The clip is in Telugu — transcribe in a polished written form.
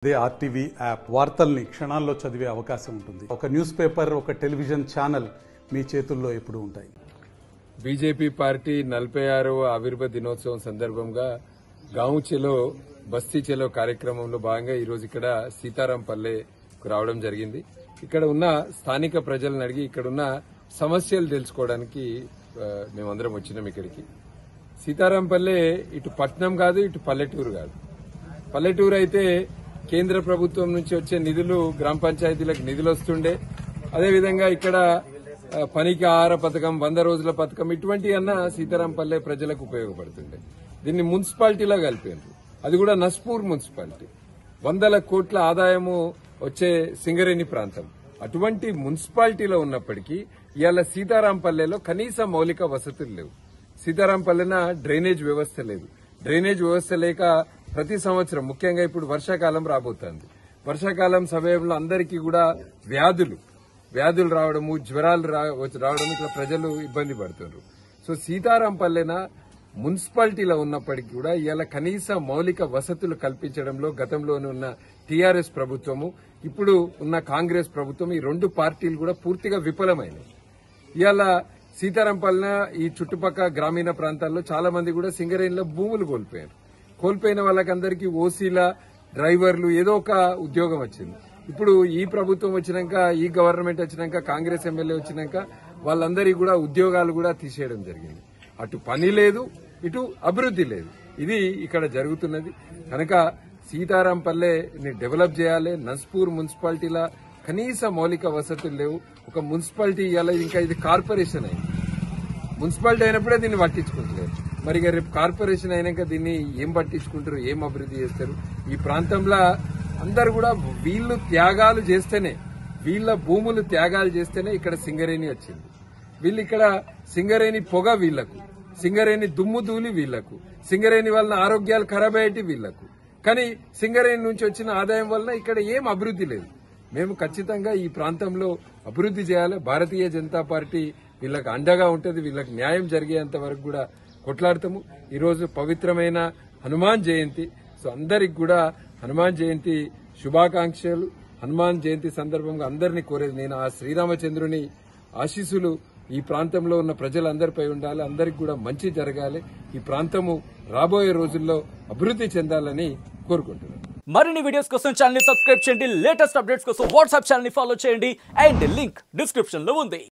అదే ఆర్టీవీ యాప్ వార్తల్ని క్షణాల్లో చదివే అవకాశం ఉంటుంది. ఒక న్యూస్ పేపర్, ఒక టెలివిజన్ ఛానల్ మీ చేతుల్లో ఎప్పుడూ ఉంటాయి. బీజేపీ పార్టీ 46వ ఆవిర్భావ దినోత్సవం సందర్భంగా గాంవ్ చెలో బస్తీ చెలో కార్యక్రమంలో భాగంగా ఈరోజు ఇక్కడ సీతారాంపల్లెకు రావడం జరిగింది. ఇక్కడ ఉన్న స్థానిక ప్రజలను అడిగి ఇక్కడున్న సమస్యలు తెలుసుకోవడానికి మేమందరం వచ్చినాం ఇక్కడికి. సీతారాంపల్లె ఇటు పట్నం కాదు, ఇటు పల్లెటూరు కాదు. పల్లెటూరు అయితే కేంద్ర ప్రభుత్వం నుంచి వచ్చే నిధులు గ్రామ పంచాయతీలకు నిధులు వస్తుండే. అదేవిధంగా ఇక్కడ పనికి ఆహార పథకం, 100 రోజుల పథకం ఇటువంటి అన్న సీతారాంపల్లె ప్రజలకు ఉపయోగపడుతుండే. దీన్ని మున్సిపాలిటీలో కలిపారు. అది కూడా నస్పూర్ మున్సిపాలిటీ. 100 కోట్ల ఆదాయము వచ్చే సింగరేణి ప్రాంతం. అటువంటి మున్సిపాలిటీలో ఉన్నప్పటికీ ఇవాళ సీతారాంపల్లెలో కనీస మౌలిక వసతులు లేవు. సీతారాంపల్లెన డ్రైనేజ్ వ్యవస్థ లేదు. డ్రైనేజ్ వ్యవస్థ లేక ప్రతి సంవత్సరం, ముఖ్యంగా ఇప్పుడు వర్షాకాలం రాబోతోంది. వర్షాకాలం సమయంలో అందరికీ కూడా వ్యాధులు రావడము, జ్వరాలు రావడం, ఇక్కడ ప్రజలు ఇబ్బంది పడుతున్నారు. సో సీతారాంపల్లెన మున్సిపాలిటీలో ఉన్నప్పటికీ కూడా ఇవాళ కనీస మౌలిక వసతులు కల్పించడంలో గతంలోనే ఉన్న టీఆర్ఎస్ ప్రభుత్వము, ఇప్పుడు ఉన్న కాంగ్రెస్ ప్రభుత్వం, ఈ రెండు పార్టీలు కూడా పూర్తిగా విఫలమైనవి. ఇవాళ సీతారాంపల్లెన ఈ చుట్టుపక్కల గ్రామీణ ప్రాంతాల్లో చాలా మంది కూడా సింగరేణిలో భూములు కోల్పోయిన వాళ్ళకందరికీ ఓసీల డ్రైవర్లు ఏదో ఒక ఉద్యోగం వచ్చింది. ఇప్పుడు ఈ ప్రభుత్వం వచ్చినాక, ఈ గవర్నమెంట్ వచ్చినాక, కాంగ్రెస్ ఎమ్మెల్యే వచ్చినాక వాళ్ళందరికీ కూడా ఉద్యోగాలు కూడా తీసేయడం జరిగింది. అటు పని లేదు, ఇటు అభివృద్ధి లేదు. ఇది ఇక్కడ జరుగుతున్నది. కనుక సీతారాంపల్లెని డెవలప్ చేయాలి. నస్పూర్ మున్సిపాలిటీల కనీస మౌలిక వసతులు లేవు. ఒక మున్సిపాలిటీ ఇవాళ ఇంకా ఇది కార్పొరేషన్ అయింది. మున్సిపాలిటీ అయినప్పుడే దీన్ని పట్టించుకుంటలేరు. మరి రేపు కార్పొరేషన్ అయినాక దీన్ని ఏం పట్టించుకుంటారు, ఏం అభివృద్ధి చేస్తారు? ఈ ప్రాంతంలో అందరు కూడా వీళ్ళు త్యాగాలు చేస్తేనే, వీళ్ళ భూములు త్యాగాలు చేస్తేనే ఇక్కడ సింగరేణి వచ్చింది. వీళ్ళు ఇక్కడ సింగరేణి పొగ వీళ్లకు, సింగరేణి దుమ్ము దూలి వీళ్లకు, సింగరేణి వలన ఆరోగ్యాలు ఖరాబ్ అయ్యేటి వీళ్లకు. కానీ సింగరేణి నుంచి వచ్చిన ఆదాయం వలన ఇక్కడ ఏం అభివృద్ధి లేదు. మేము ఖచ్చితంగా ఈ ప్రాంతంలో అభివృద్ధి చేయాలి. భారతీయ జనతా పార్టీ వీళ్ళకి అండగా ఉంటుంది. వీళ్ళకి న్యాయం జరిగేంత వరకు కూడా కొట్లాడతాము. ఈరోజు పవిత్రమైన హనుమాన్ జయంతి. సో అందరికి కూడా హనుమాన్ జయంతి శుభాకాంక్షలు. హనుమాన్ జయంతి సందర్భంగా అందరినీ కోరేది నేను, ఆ శ్రీరామచంద్రుని ఆశీస్సులు ఈ ప్రాంతంలో ఉన్న ప్రజలందరిపై ఉండాలి. అందరికి కూడా మంచి జరగాలి. ఈ ప్రాంతము రాబోయే రోజుల్లో అభివృద్ధి చెందాలని కోరుకుంటున్నాను. మరిన్ని వీడియోస్ కోసం ఛానల్ ని సబ్స్క్రైబ్ చేయండి. లేటెస్ట్ అప్డేట్స్ కోసం వాట్సాప్ ఛానల్ ని ఫాలో చేయండి. అండ్ లింక్ డిస్క్రిప్షన్ లో ఉంది.